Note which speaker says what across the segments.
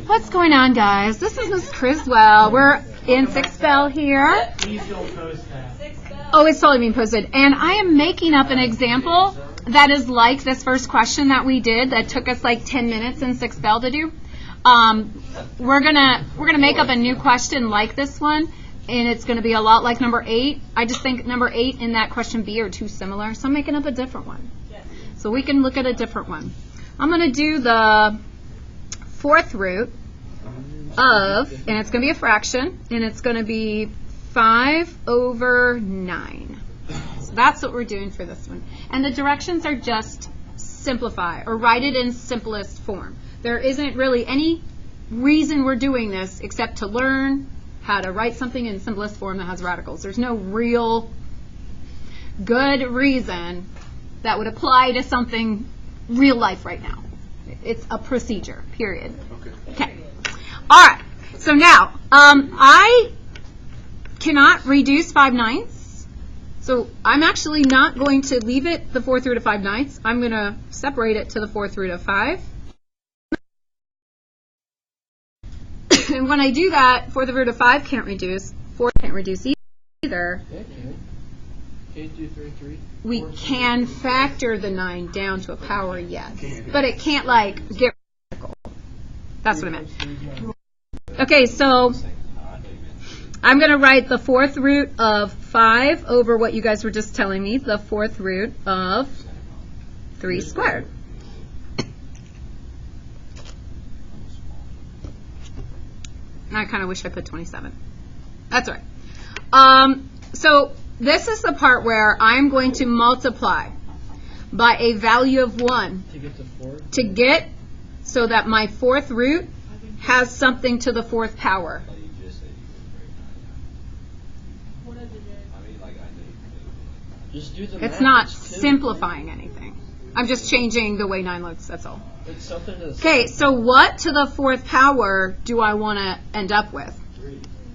Speaker 1: What's going on, guys? This is Miss Criswell. We're in 6th Bell here.
Speaker 2: Please don't post that.
Speaker 1: Oh, it's totally being posted. And I am making up an example that is like this first question that we did that took us like 10 minutes in 6th Bell to do. We're gonna make up a new question like this one, and it's gonna be a lot like number 8. I just think number 8 and that question B are too similar, so I'm making up a different one. So we can look at a different one. I'm gonna do the 4th root of, and it's gonna be a fraction, and it's gonna be 5/9. So that's what we're doing for this one. And the directions are just simplify or write it in simplest form. There isn't really any reason we're doing this except to learn how to write something in simplest form that has radicals. There's no real good reason that would apply to something real life right now. It's a procedure, period. Okay. All right. So now, I cannot reduce 5/9. So I'm actually not going to leave it the 4th root of 5/9. I'm going to separate it to the 4th root of 5. And when I do that, 4th root of 5 can't reduce. 4 can't reduce either. We can factor the 9 down to a power, yes. But it can't, like, get radical. That's what I meant. Okay, so I'm going to write the 4th root of 5 over what you guys were just telling me, the 4th root of 3 squared. I kind of wish I put 27. That's all right. So this is the part where I'm going to multiply by a value of 1 to get so that my 4th root has something to the 4th power. It's not simplifying anything. I'm just changing the way 9 looks, that's all. Okay, so what to the 4th power do I want to end up with?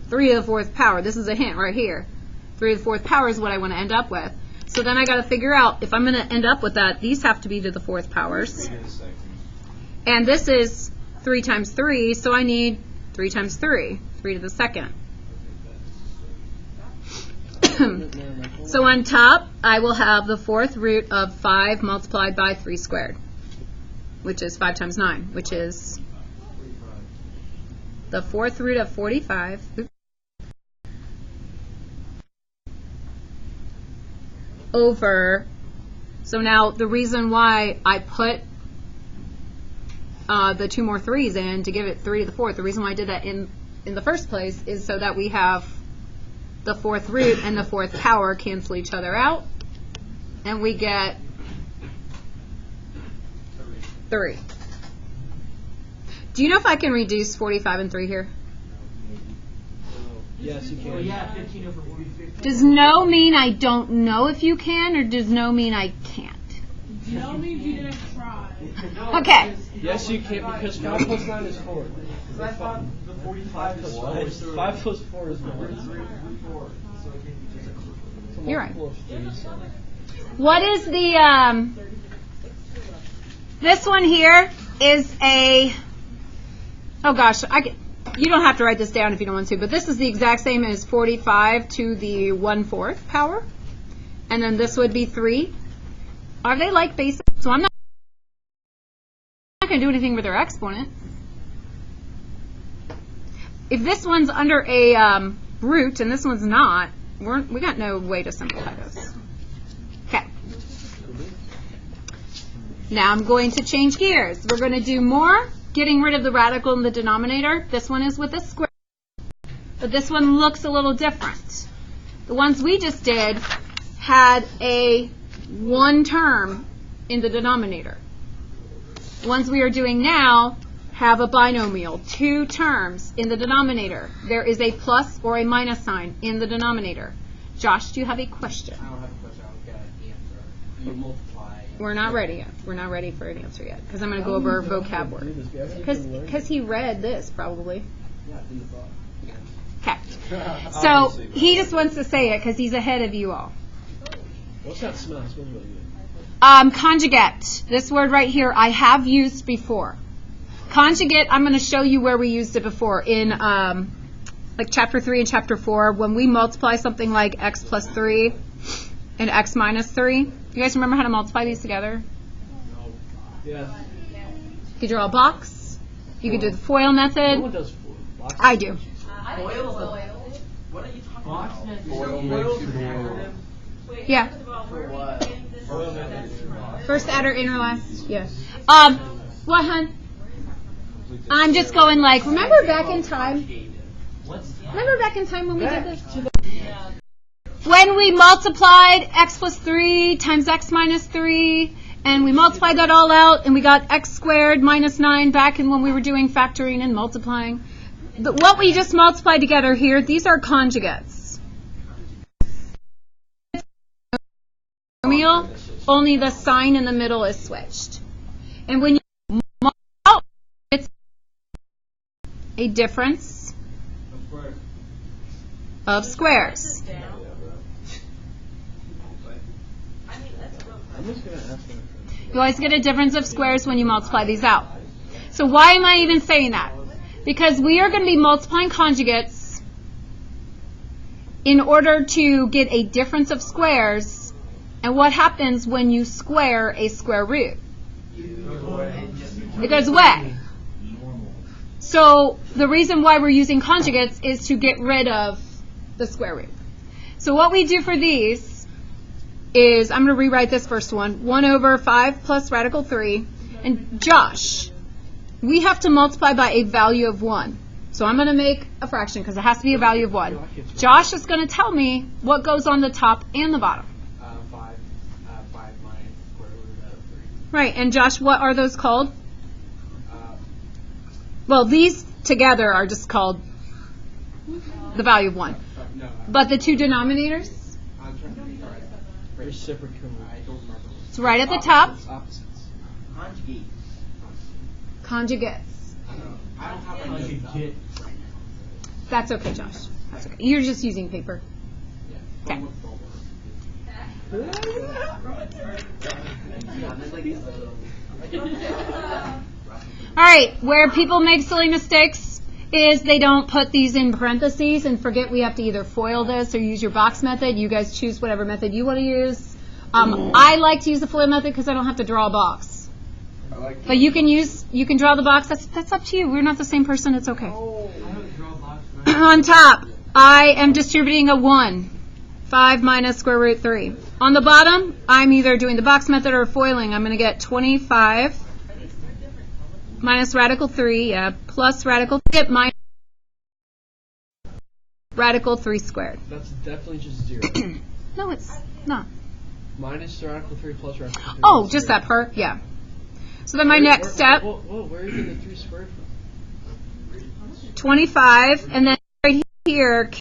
Speaker 1: 3 to the 4th power. This is a hint right here. 3 to the 4th power is what I want to end up with. So then I got to figure out if I'm going to end up with that, these have to be to the 4th powers. And this is 3 times 3, so I need 3 times 3, 3 to the 2nd. So on top, I will have the 4th root of 5 multiplied by 3 squared, which is 5 times 9, which is the 4th root of 45. Over, so now the reason why I put the 2 more 3's in to give it 3 to the 4th, the reason why I did that in the first place is so that we have the 4th root and the 4th power cancel each other out, and we get 3. Do you know if I can reduce 45 and 3 here?
Speaker 2: Yes, you can. Well, yeah, 15 over 1.
Speaker 1: Does no mean I don't know if you can, or does no mean I can't?
Speaker 3: No means you didn't try.
Speaker 1: Okay.
Speaker 2: Yes, you can, because 5 plus 9 is 4.
Speaker 4: Because I thought the 45 plus 4 is 3.
Speaker 2: 5 plus 4 is 4.
Speaker 1: You're right. What is the, this one here is a, oh gosh, you don't have to write this down if you don't want to, but this is the exact same as 45 to the 1/4 power. And then this would be 3. Are they like basic? So I'm not going to do anything with their exponent. If this one's under a root and this one's not, we got no way to simplify this. Okay. Now I'm going to change gears. We're going to do more getting rid of the radical in the denominator. This one is with a square, but this one looks a little different. The ones we just did had a 1 term in the denominator. The ones we are doing now have a binomial, 2 terms in the denominator. There is a plus or a minus sign in the denominator. Josh, do you have a question?
Speaker 4: I don't have a question. I've got an answer. You multiply.
Speaker 1: We're not ready yet. We're not ready for an answer yet because I'm going to go over vocab words. Because he read this probably. Okay. So he just wants to say it because he's ahead of you all.
Speaker 2: What's that smell? It smells really good.
Speaker 1: Conjugate. This word right here I have used before. Conjugate, I'm going to show you where we used it before in like chapter 3 and chapter 4 when we multiply something like x plus 3 and x minus 3. You guys remember how to multiply these together?
Speaker 2: Yeah.
Speaker 1: You could draw a box. You could do the FOIL
Speaker 2: No
Speaker 1: method.
Speaker 2: one does foil.
Speaker 1: I do.
Speaker 4: What are you talking
Speaker 5: Box
Speaker 4: about?
Speaker 5: net
Speaker 4: Foil
Speaker 5: makes
Speaker 4: makes
Speaker 5: you
Speaker 4: you
Speaker 5: more-
Speaker 1: Yeah.
Speaker 4: For what?
Speaker 1: First adder, inner last. Yeah. What, hun? I'm just going like, remember back in time? Remember back in time when we did this? When we multiplied x plus 3 times x minus 3, and we multiplied that all out, and we got x squared minus 9 back in when we were doing factoring and multiplying. What we just multiplied together here, these are conjugates. Only the sign in the middle is switched. And when you multiply out, it's a difference of squares.
Speaker 2: I'm just gonna ask them.
Speaker 1: You always get a difference of squares when you multiply these out. So why am I even saying that? Because we are going to be multiplying conjugates in order to get a difference of squares. And what happens when you square a square root? It goes away. So the reason why we're using conjugates is to get rid of the square root. So what we do for these is, I'm going to rewrite this first one, 1 over 5 plus radical 3. And Josh, we have to multiply by a value of 1. So I'm going to make a fraction because it has to be a value of 1. Josh is going to tell me what goes on the top and the bottom.
Speaker 4: 5 minus square root of 3.
Speaker 1: Right, and Josh, what are those called? Well, these together are just called the value of 1.
Speaker 4: No,
Speaker 1: But the two denominators,
Speaker 4: I'm trying to think.
Speaker 2: Reciprocal.
Speaker 4: I don't remember.
Speaker 1: it's right at the top.
Speaker 2: Opposites.
Speaker 4: Conjugate.
Speaker 1: Conjugates.
Speaker 4: I don't have conjugate.
Speaker 1: That's okay, Josh. That's okay. You're just using paper. Okay. All right, where people make silly mistakes is they don't put these in parentheses and forget we have to either FOIL this or use your box method. You guys choose whatever method you want to use. I like to use the FOIL method because I don't have to draw a box. But you can draw the box. That's up to you. We're not the same person. It's okay. On top, I am distributing a 1. 5 minus square root 3. On the bottom, I'm either doing the box method or foiling. I'm going to get 25 minus radical 3, plus radical 3, minus radical 3 squared.
Speaker 2: That's definitely just 0.
Speaker 1: No, it's not.
Speaker 2: Minus radical 3 plus radical 3.
Speaker 1: Oh, just that part? Yeah. So then my next step,
Speaker 2: Where are you getting the 3 squared from?
Speaker 1: 25, and then right here,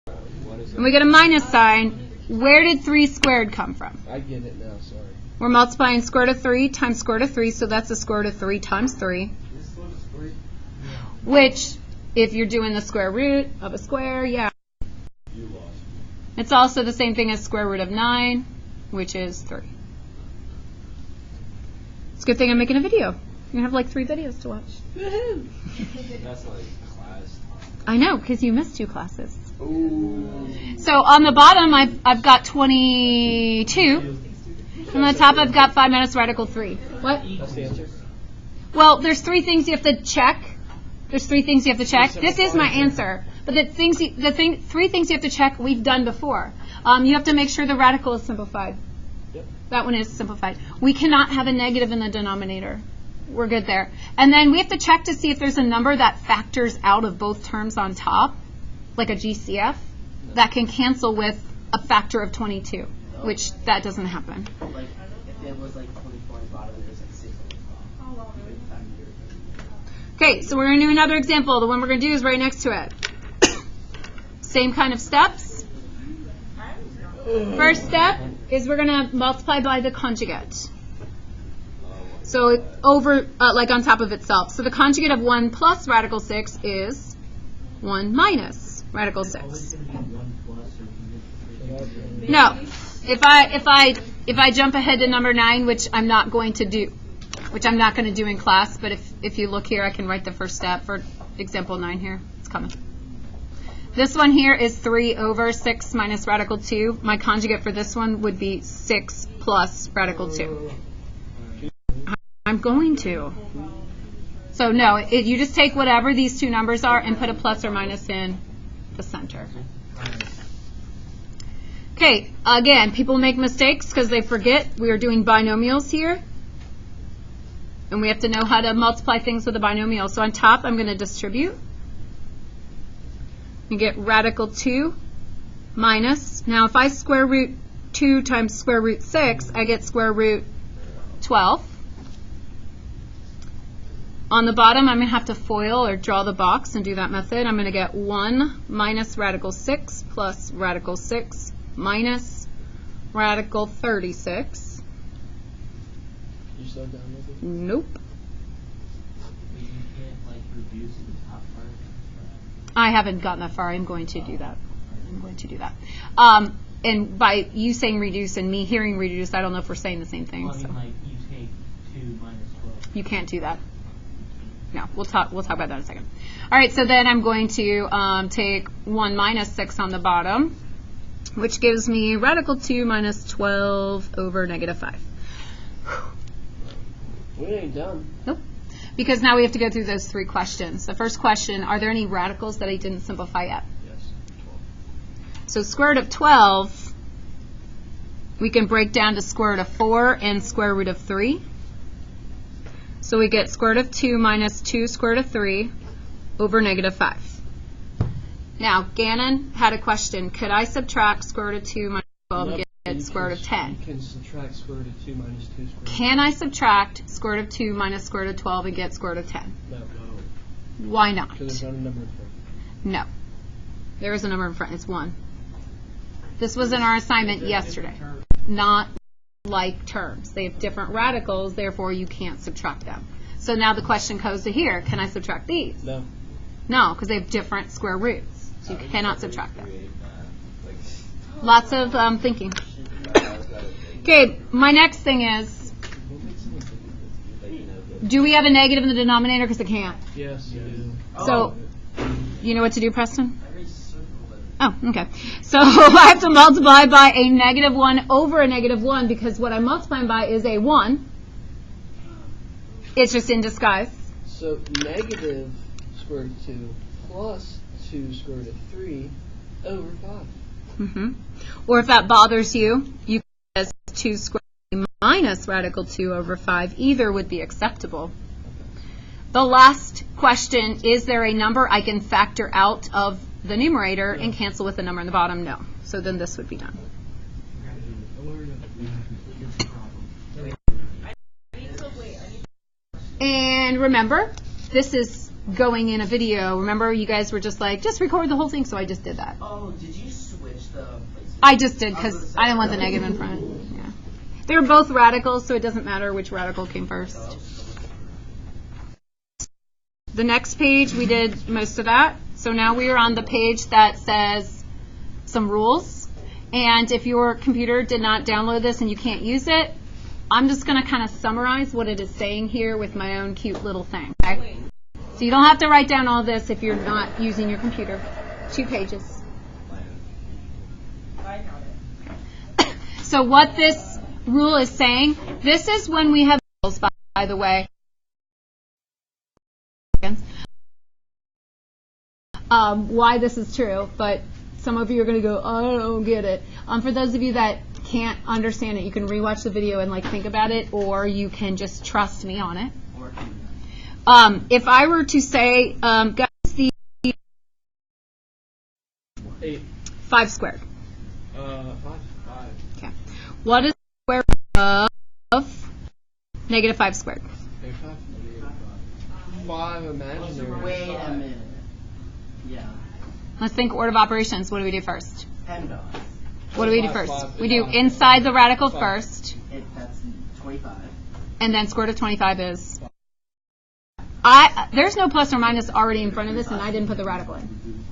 Speaker 1: and we get a minus sign. Where did 3 squared come from?
Speaker 2: I get it now, sorry.
Speaker 1: We're multiplying square root of 3 times square root of 3, so that's the square root of 3 times 3. Which, if you're doing the square root of a square, yeah. It's also the same thing as square root of 9, which is 3. It's a good thing I'm making a video. You're going to have like 3 videos to watch.
Speaker 5: That's like class.
Speaker 1: I know, because you missed 2 classes. So on the bottom, I've got 22. On the top, I've got 5 minus radical 3. What?
Speaker 2: That's the answer?
Speaker 1: Well, there's 3 things you have to check. There's 3 things you have to check. This is my answer. But 3 things you have to check we've done before. You have to make sure the radical is simplified.
Speaker 2: Yep.
Speaker 1: That one is simplified. We cannot have a negative in the denominator. We're good there. And then we have to check to see if there's a number that factors out of both terms on top, like a GCF, that can cancel with a factor of 22, which that doesn't happen.
Speaker 4: Like, if it was like 24 on the bottom, there's like 6 on the top.
Speaker 1: Okay, so we're going to do another example. The one we're going to do is right next to it. Same kind of steps. First step is we're going to multiply by the conjugate. So over, like on top of itself. So the conjugate of 1 plus radical 6 is 1 minus radical 6. No. If I jump ahead to number 9, which I'm not going to do, which I'm not going to do in class, but if you look here, I can write the first step for example 9 here. It's coming. This one here is 3 over 6 minus radical 2. My conjugate for this one would be 6 plus radical 2. I'm going to. So no, you just take whatever these two numbers are and put a plus or minus in the center. Okay, again, people make mistakes because they forget we are doing binomials here. And we have to know how to multiply things with a binomial. So on top, I'm going to distribute. You get radical 2 minus. Now, if I square root 2 times square root 6, I get square root 12. On the bottom, I'm going to have to FOIL or draw the box and do that method. I'm going to get 1 minus radical 6 plus radical 6 minus radical 36.
Speaker 2: You slowed down a little bit?
Speaker 1: Nope.
Speaker 4: You can't like reduce the top part.
Speaker 1: I haven't gotten that far. I'm going to do that. I'm going to do that. And by you saying reduce and me hearing reduce, I don't know if we're saying the same thing.
Speaker 4: Well, I
Speaker 1: So
Speaker 4: mean, like you take 2 minus 12.
Speaker 1: you can't do that. No, we'll talk about that in a second. All right, so then I'm going to take 1 minus 6 on the bottom, which gives me radical 2 minus 12 over negative 5.
Speaker 2: We ain't done.
Speaker 1: Nope. Because now we have to go through those 3 questions. The first question, are there any radicals that I didn't simplify yet?
Speaker 2: Yes. 12.
Speaker 1: So square root of 12, we can break down to square root of 4 and square root of 3. So we get square root of 2 minus 2 square root of 3 over negative 5. Now, Gannon had a question. Could I subtract square root of 2 minus 12 and get square root of 10?
Speaker 2: You can subtract square root of 2 minus 2 square root.
Speaker 1: Can I subtract square root of 2 minus square root of 12 and get square root of 10?
Speaker 2: No.
Speaker 1: Why not?
Speaker 2: Because there's not a number in front.
Speaker 1: No. There is a number in front. It's 1. This was in our assignment yesterday. Not like terms. They have different radicals, therefore you can't subtract them. So now the question goes to here. Can I subtract these?
Speaker 2: No.
Speaker 1: No, because they have different square roots. So you cannot subtract them. Lots of thinking. Okay, my next thing is, do we have a negative in the denominator? Because I can't.
Speaker 2: Yes, you do.
Speaker 1: So, you know what to do, Preston? Oh, okay. So I have to multiply by a negative 1 over a negative 1 because what I'm multiplying by is a 1. It's just in disguise.
Speaker 2: So negative square root of 2 plus 2 square root of 3 over 5.
Speaker 1: Or if that bothers you, you can as 2 squared minus radical 2 over 5. Either would be acceptable. The last question, is there a number I can factor out of the numerator and cancel with the number in the bottom? No. So then this would be done. And remember, this is going in a video. Remember, you guys were just like, just record the whole thing, so I just did that.
Speaker 4: Oh, did you switch the places?
Speaker 1: I just did because I didn't want the negative in front. Yeah. They're both radicals, so it doesn't matter which radical came first. The next page, we did most of that. So now we are on the page that says some rules. And if your computer did not download this and you can't use it, I'm just going to kind of summarize what it is saying here with my own cute little thing. Okay? So you don't have to write down all this if you're not using your computer. 2 pages. So what this rule is saying, this is when we have rules, by the way. Why this is true, but some of you are going to go, oh, I don't get it. For those of you that can't understand it, you can rewatch the video and like think about it, or you can just trust me on it. If I were to say, guys, the
Speaker 2: 8.
Speaker 1: 5 squared.
Speaker 2: 5.
Speaker 1: Okay. What is the square of negative 5 squared?
Speaker 2: 5 imaginary.
Speaker 4: Wait a minute. Yeah.
Speaker 1: Let's think order of operations. What do we do first?
Speaker 4: PEMDAS.
Speaker 1: What do we do first? We do inside the radical first,
Speaker 4: That's 25.
Speaker 1: and then square root of 25 is. There's no plus or minus already in front of this, and I didn't put the radical in.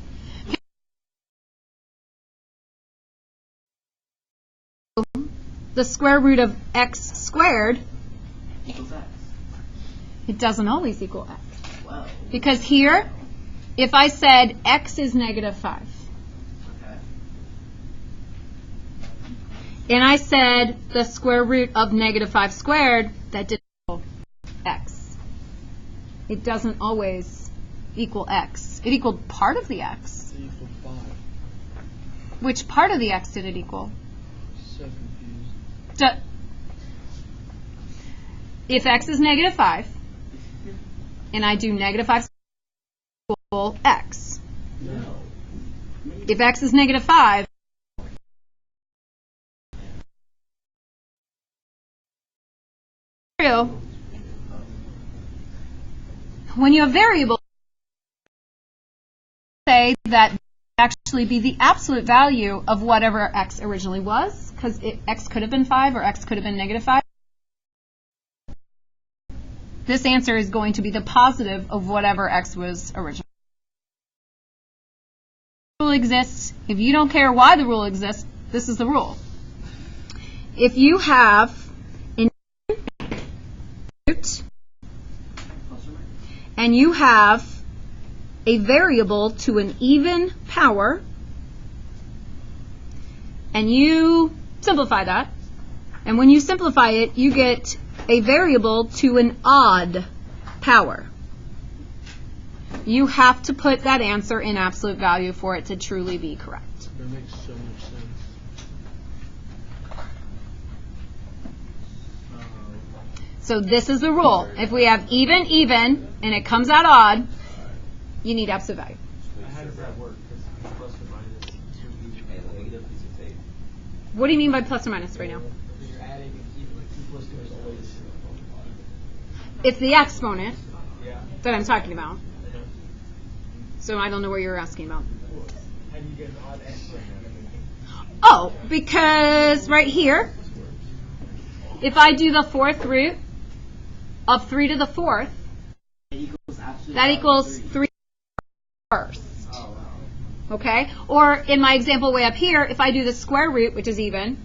Speaker 1: The square root of x squared
Speaker 4: Equals X.
Speaker 1: It doesn't always equal x.
Speaker 4: Whoa.
Speaker 1: Because here, if I said x is negative 5,
Speaker 4: Okay.
Speaker 1: and I said the square root of negative 5 squared, that didn't equal x. It doesn't always equal x. It equaled part of the x.
Speaker 2: It equals 5.
Speaker 1: Which part of the x did it equal?
Speaker 2: So confused.
Speaker 1: If x is negative 5, and I do negative 5 equal x.
Speaker 2: No.
Speaker 1: If x is negative 5, when you have variables, say that actually be the absolute value of whatever x originally was, because x could have been 5 or x could have been negative 5. This answer is going to be the positive of whatever x was originally. The rule exists. If you don't care why the rule exists, this is the rule. If you have an root and you have a variable to an even power, and you simplify that, and when you simplify it, you get a variable to an odd power. You have to put that answer in absolute value for it to truly be correct.
Speaker 2: That makes so much sense.
Speaker 1: So this is the rule. If we have even, and it comes out odd, you need absolute value.
Speaker 5: How does that work? Because plus or minus and negative is a tape.
Speaker 1: What do you mean by plus or minus right now?
Speaker 5: Because you're adding even like 2 plus 2 is always.
Speaker 1: It's the exponent
Speaker 5: Yeah.
Speaker 1: that I'm talking about. So I don't know what you're asking about.
Speaker 5: How do you get an odd exponent?
Speaker 1: Oh, because right here, if I do the fourth root of 3 to the 4th,
Speaker 4: It equals absolute
Speaker 1: that
Speaker 4: value
Speaker 1: equals
Speaker 4: 3.
Speaker 1: 3 first.
Speaker 4: Oh, wow.
Speaker 1: Okay? Or in my example way up here, if I do the square root, which is even,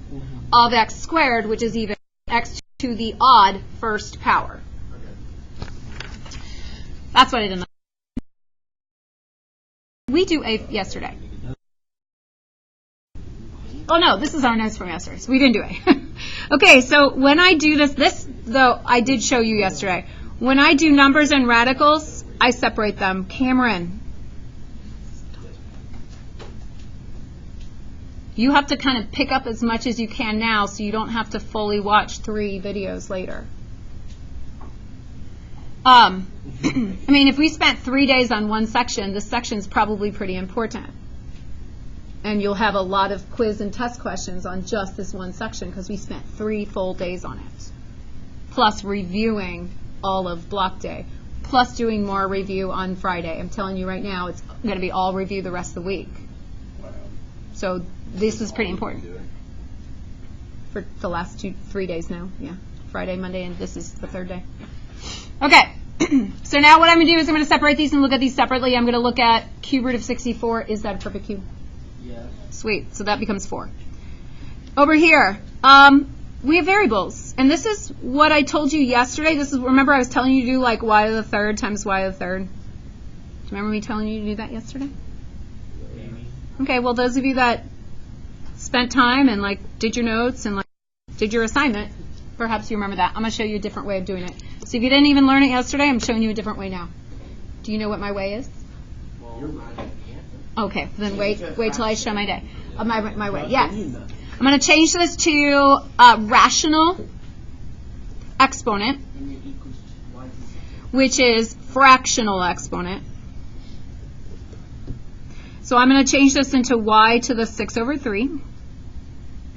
Speaker 1: of x squared, which is even, x to the odd first power. That's what I did. We do a yesterday. Oh no, this is our notes from yesterday. So we didn't do A. Okay, so when I do this though I did show you yesterday. When I do numbers and radicals, I separate them. Cameron, you have to kind of pick up as much as you can now so you don't have to fully watch 3 videos later. I mean, if we spent 3 days on one section, this section's probably pretty important. And you'll have a lot of quiz and test questions on just this one section because we spent 3 full days on it. Plus reviewing all of block day. Plus doing more review on Friday. I'm telling you right now, it's going to be all review the rest of the week. So this is pretty important. For the last 3 days now, yeah. Friday, Monday, and this is the 3rd day. Okay, so now what I'm going to do is I'm going to separate these and look at these separately. I'm going to look at cube root of 64. Is that a perfect cube?
Speaker 4: Yeah.
Speaker 1: Sweet, so that becomes 4. Over here, we have variables. And this is what I told you yesterday. This is, remember I was telling you to do like y to the 3rd times y to the 3rd? Do you remember me telling you to do that yesterday? Okay, well those of you that spent time and like did your notes and like did your assignment, perhaps you remember that. I'm going to show you a different way of doing it. So if you didn't even learn it yesterday, I'm showing you a different way now. Do you know what my way is?
Speaker 4: You're right.
Speaker 1: Okay, then wait till I show my day. My way, yes. I'm going to change this to rational exponent,
Speaker 4: And it equals y to the 6.
Speaker 1: which is fractional exponent. So I'm going to change this into y to the 6 over 3.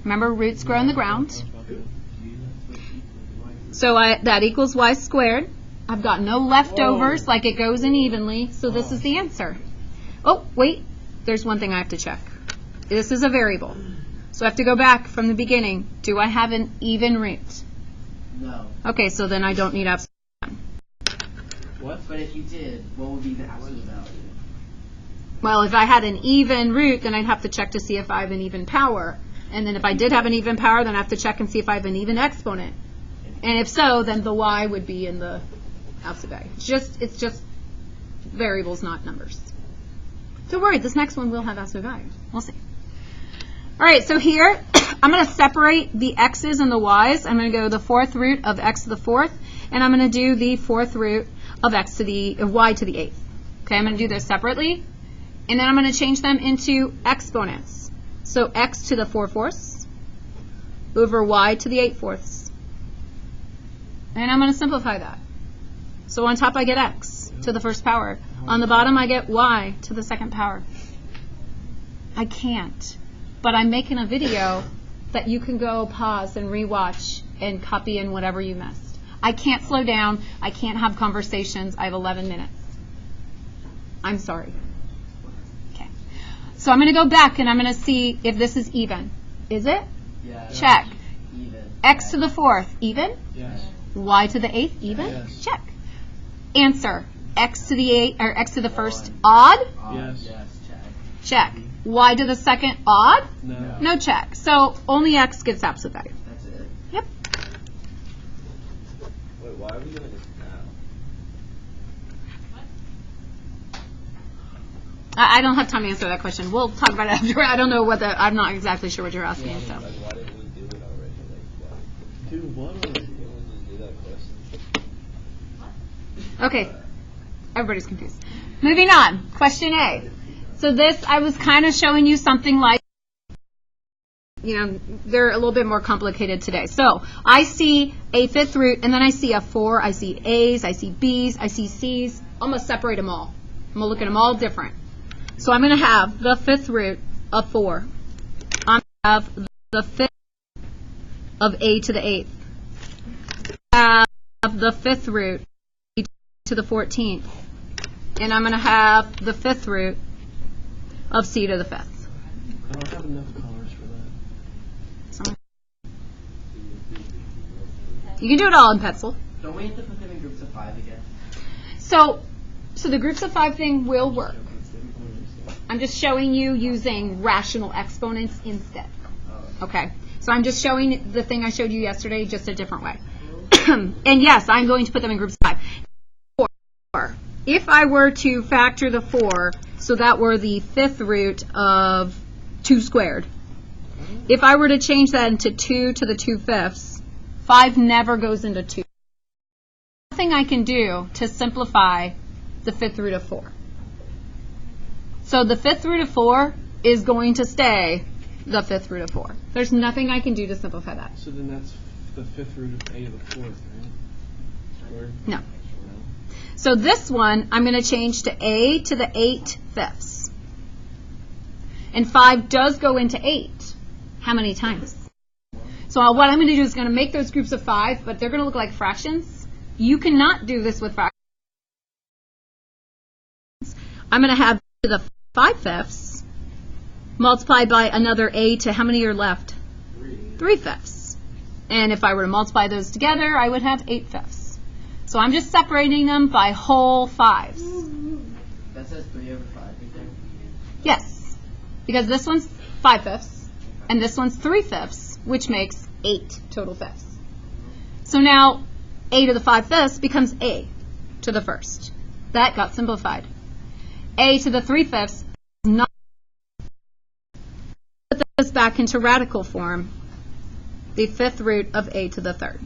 Speaker 1: Remember, roots grow in the ground. So that equals y squared. I've got no leftovers, like it goes in evenly, so this is the answer. Oh, wait, there's one thing I have to check. This is a variable. So I have to go back from the beginning. Do I have an even root?
Speaker 4: No.
Speaker 1: Okay, so then I don't need absolute.
Speaker 2: What?
Speaker 4: But if you did, what would be the absolute value?
Speaker 1: Well, if I had an even root, then I'd have to check to see if I have an even power. And then if I did have an even power, then I have to check and see if I have an even exponent. And if so, then the y would be in the absolute value. It's just variables, not numbers. Don't worry, this next one will have absolute values. We'll see. All right, so here I'm going to separate the x's and the y's. I'm going to go the fourth root of x to the fourth, and I'm going to do the fourth root of y to the eighth. Okay, I'm going to do those separately, and then I'm going to change them into exponents. So x to the 4/4 over y to the 8/4. And I'm going to simplify that. So on top I get x to the first power. On the bottom I get y to the second power. I can't. But I'm making a video that you can go pause and rewatch and copy in whatever you missed. I can't slow down. I can't have conversations. I have 11 minutes. I'm sorry. Okay. So I'm going to go back and I'm going to see if this is even. Is it?
Speaker 4: Yeah.
Speaker 1: Check.
Speaker 4: Even.
Speaker 1: X to the 4th, even?
Speaker 2: Yes.
Speaker 1: Y to the 8th, even?
Speaker 2: Yes.
Speaker 1: Check. Answer. X to the 8 or X to the 1st, odd?
Speaker 2: Yes.
Speaker 4: Yes. Check.
Speaker 1: Check. Y to the 2nd, odd?
Speaker 2: No.
Speaker 1: No check. So only X gets absolute value.
Speaker 4: That's it.
Speaker 1: Yep.
Speaker 5: Wait, why are we doing this now?
Speaker 1: I don't have time to answer that question. We'll talk about it after. I don't know I'm not exactly sure what you're asking. So.
Speaker 5: Like, why didn't we do it already? Like, why
Speaker 2: Dude, what
Speaker 5: didn't we just do that question?
Speaker 1: Okay. Everybody's confused. Moving on. Question A. So this, I was kind of showing you something like, they're a little bit more complicated today. So I see a fifth root, and then I see a 4. I see A's, I see B's, I see C's. I'm going to separate them all. I'm going to look at them all different. So I'm going to have the fifth root of 4. I'm going to have the fifth of A to the 8th. I have the fifth root to the 14th. And I'm going to have the fifth root of C to the 5th.
Speaker 2: I don't have enough colors for that.
Speaker 1: You can do it all in pencil.
Speaker 4: Don't we have to put them in groups of 5 again?
Speaker 1: So the groups of 5 thing will work. I'm just showing you using rational exponents instead. Okay. So I'm just showing the thing I showed you yesterday just a different way. And yes, I'm going to put them in groups of 5. 4. If I were to factor the 4, so that were the fifth root of 2 squared. If I were to change that into 2 to the 2/5, 5 never goes into 2. Nothing I can do to simplify the fifth root of 4. So the fifth root of 4 is going to stay the fifth root of 4. There's nothing I can do to simplify that.
Speaker 2: So then that's the fifth root of A to the 4th, right? Squared?
Speaker 1: No. So this one, I'm going to change to A to the 8/5. And 5 does go into 8. How many times? So what I'm going to do is going to make those groups of 5, but they're going to look like fractions. You cannot do this with fractions. I'm going to have to the 5/5 multiplied by another A to how many are left? 3/5. And if I were to multiply those together, I would have 8/5. So I'm just separating them by whole 5s.
Speaker 4: That says 3 over 5 right there.
Speaker 1: Yes, because this one's 5/5 and this one's 3/5, which makes 8 total fifths. So now A to the 5/5 becomes A to the first. That got simplified. A to the 3/5 is not. Put this back into radical form. The fifth root of A to the 3rd.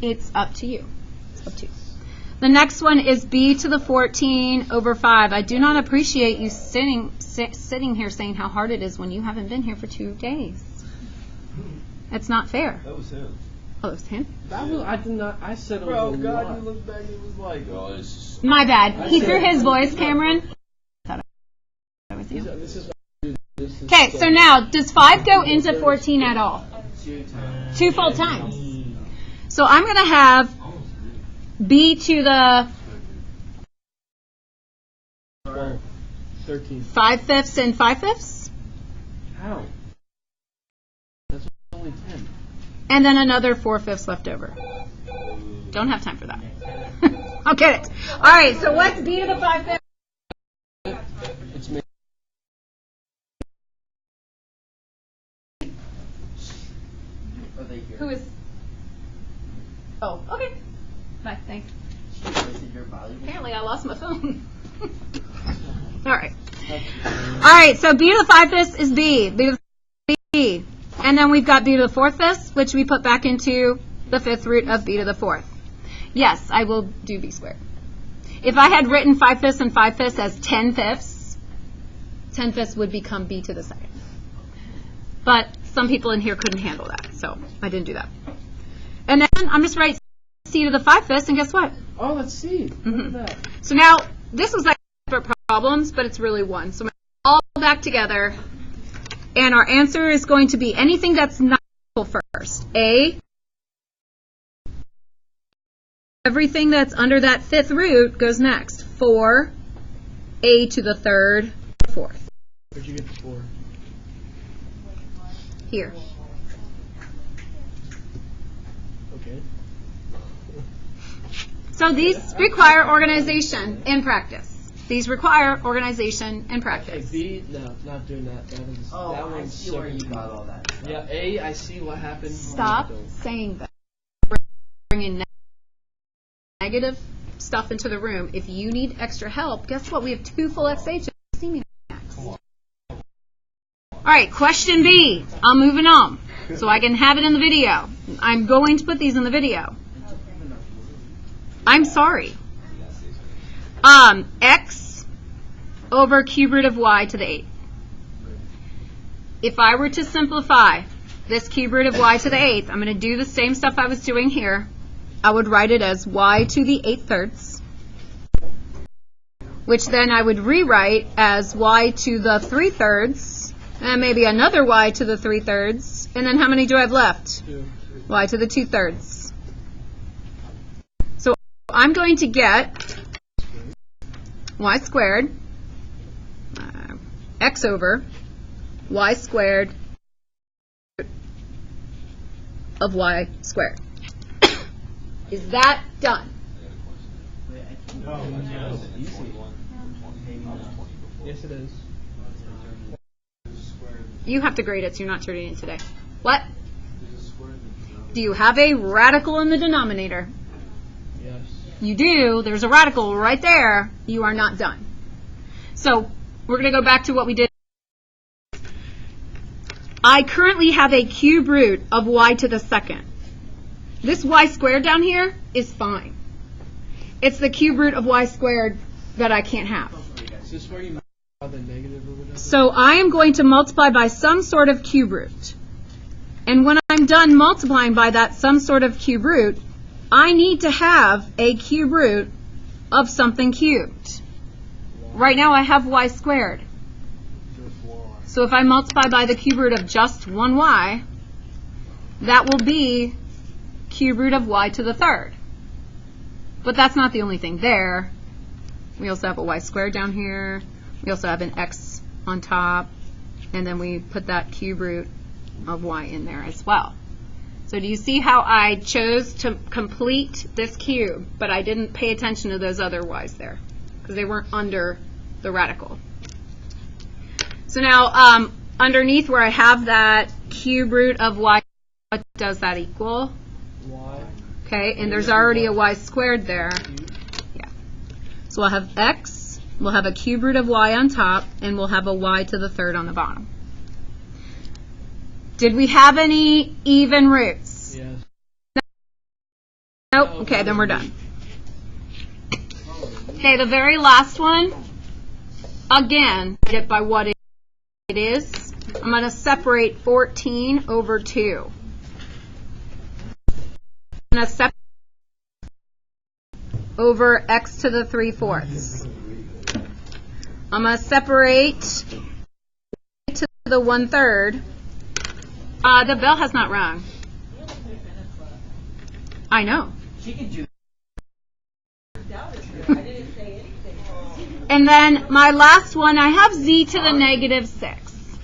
Speaker 1: It's up to you. It's up to you. The next one is B to the 14 over 5. I do not appreciate you sitting here saying how hard it is when you haven't been here for 2 days. It's not fair.
Speaker 5: That was him.
Speaker 1: Oh, it was him?
Speaker 2: That was, I did not, I said it was
Speaker 5: Bro,
Speaker 2: a
Speaker 5: God,
Speaker 2: lot.
Speaker 5: you look back, it was like, oh, it's just...
Speaker 1: My bad. He threw his voice, Cameron. That was you. Okay, so now, does 5 go into 14 at all?
Speaker 4: 2 times.
Speaker 1: 2 full times. So I'm going to have B to the
Speaker 2: 13.
Speaker 1: 5/5 and 5/5,
Speaker 2: How? That's only 10.
Speaker 1: and then another 4/5 left over. Don't have time for that. I'll get it. All right, so what's B to the 5/5?
Speaker 2: It's me.
Speaker 4: Are they here?
Speaker 1: Who is Oh, okay. Bye, thanks.
Speaker 4: She wasted your valuable.
Speaker 1: Apparently I lost my phone. All right. All right, so b to the 5/5 is b. B to the b. And then we've got b to the 4/5, which we put back into the 5th root of b to the 4th. Yes, I will do b squared. If I had written 5/5 and 5/5 as 10/5, 10/5 would become b to the 2nd. But some people in here couldn't handle that, so I didn't do that. And then I'm just write c to the 5/5, and guess what?
Speaker 2: Oh, let's see. Look at that.
Speaker 1: So now, this was like separate problems, but it's really one. So I'm going to all back together, and our answer is going to be anything that's not equal first. A, everything that's under that 5th root goes next. 4, a to the 3rd, 4th.
Speaker 2: Where'd you get the 4?
Speaker 1: Here.
Speaker 2: Okay.
Speaker 1: So these require organization and practice. These require organization and
Speaker 2: Okay,
Speaker 1: practice.
Speaker 2: B, no, not doing that. That is,
Speaker 4: Oh,
Speaker 2: that
Speaker 4: I
Speaker 2: one's
Speaker 4: see
Speaker 2: so
Speaker 4: where you got all that.
Speaker 2: Yeah, A, I see what happened.
Speaker 1: Stop
Speaker 2: Don't.
Speaker 1: saying that. Bringing negative stuff into the room. If you need extra help, guess what? We have 2 full XHs. See me next. All right, question B. I'm moving on so I can have it in the video. I'm going to put these in the video. I'm sorry. X over cube root of y to the 8th. If I were to simplify this cube root of y to the 8th, I'm going to do the same stuff I was doing here. I would write it as y to the 8/3, which then I would rewrite as y to the 3/3, and maybe another y to the 3/3, and then how many do I have left?
Speaker 2: 2.
Speaker 1: Y to the 2/3. So I'm going to get y squared, x over y squared of y squared. Is that done?
Speaker 4: Wait, I can't.
Speaker 5: No,
Speaker 2: Easy.
Speaker 4: Maybe not.
Speaker 2: Yes, it is.
Speaker 1: You have to grade it, so you're not turning in today. What? Do you have a radical in the denominator?
Speaker 2: Yes.
Speaker 1: You do. There's a radical right there. You are not done. So we're going to go back to what we did. I currently have a cube root of y to the 2nd. This y squared down here is fine. It's the cube root of y squared that I can't have.
Speaker 2: Is this where you the negative or whatever?
Speaker 1: So I am going to multiply by some sort of cube root. And when I'm done multiplying by that some sort of cube root, I need to have a cube root of something cubed. Right now I have y squared. So if I multiply by the cube root of just one y, that will be cube root of y to the 3rd. But that's not the only thing there. We also have a y squared down here. We also have an x on top. And then we put that cube root of y in there as well. So do you see how I chose to complete this cube, but I didn't pay attention to those other y's there because they weren't under the radical. So now underneath where I have that cube root of y, what does that equal?
Speaker 2: Y.
Speaker 1: Okay, and there's already a y squared there. Yeah. So we'll have x, we'll have a cube root of y on top, and we'll have a y to the 3rd on the bottom. Did we have any even roots?
Speaker 2: Yes.
Speaker 1: Nope. Okay, then we're done. Okay, the very last one, again, get by what it is. I'm going to separate 14 over 2. I'm going to separate over x to the 3/4. I'm going to separate to the 1/3. The bell has not rung. I know.
Speaker 4: She can do.
Speaker 1: And then my last one, I have z to the negative 6.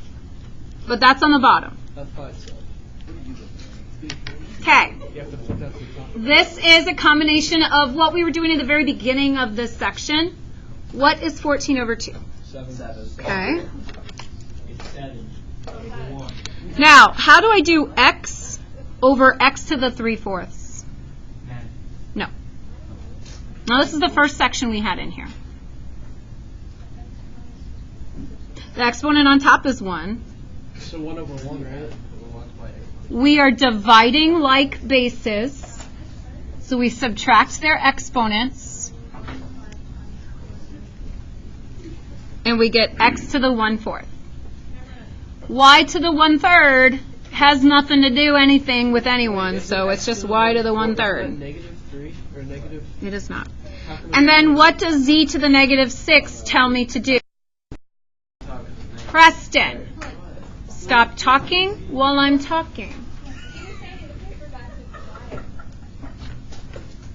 Speaker 1: But that's on the bottom.
Speaker 2: That's by itself.
Speaker 1: Okay.
Speaker 2: You have to put that to the top.
Speaker 1: This is a combination of what we were doing at the very beginning of this section. What is 14 over 2?
Speaker 2: 7.
Speaker 1: Okay.
Speaker 5: It's 7 over 1.
Speaker 1: Now, how do I do x over x to the 3/4?
Speaker 5: Math.
Speaker 1: Now this is the first section we had in here. The exponent on top is 1.
Speaker 2: So 1 over 1, right?
Speaker 1: We are dividing like bases. So we subtract their exponents. And we get x to the 1/4. Y to the 1/3 has nothing to do anything with anyone, so it's just y to the 1/3.
Speaker 2: Negative 3 or negative.
Speaker 1: It is not.
Speaker 2: How come
Speaker 1: And then what does z to the -6 tell me to do? Preston, stop talking while I'm talking.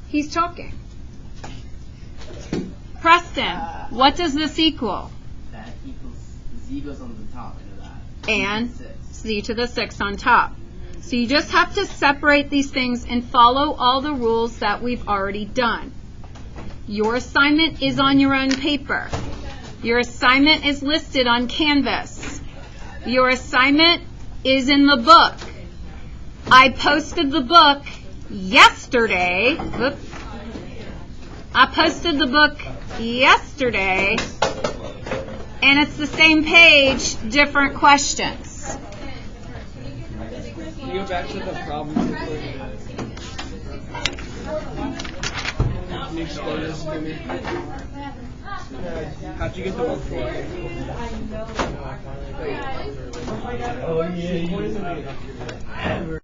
Speaker 1: He's talking. Preston, what does this equal?
Speaker 4: That equals, z goes on the top, I know that.
Speaker 1: And
Speaker 4: 6.
Speaker 1: z to the 6 on top. So you just have to separate these things and follow all the rules that we've already done. Your assignment is on your own paper. Your assignment is listed on Canvas. Your assignment is in the book. I posted the book yesterday. Whoops. I posted the book yesterday, and it's the same page, different questions.
Speaker 2: Can you go back to the problem? Can you explain this to me? How'd you get the 1/4? Oh yeah.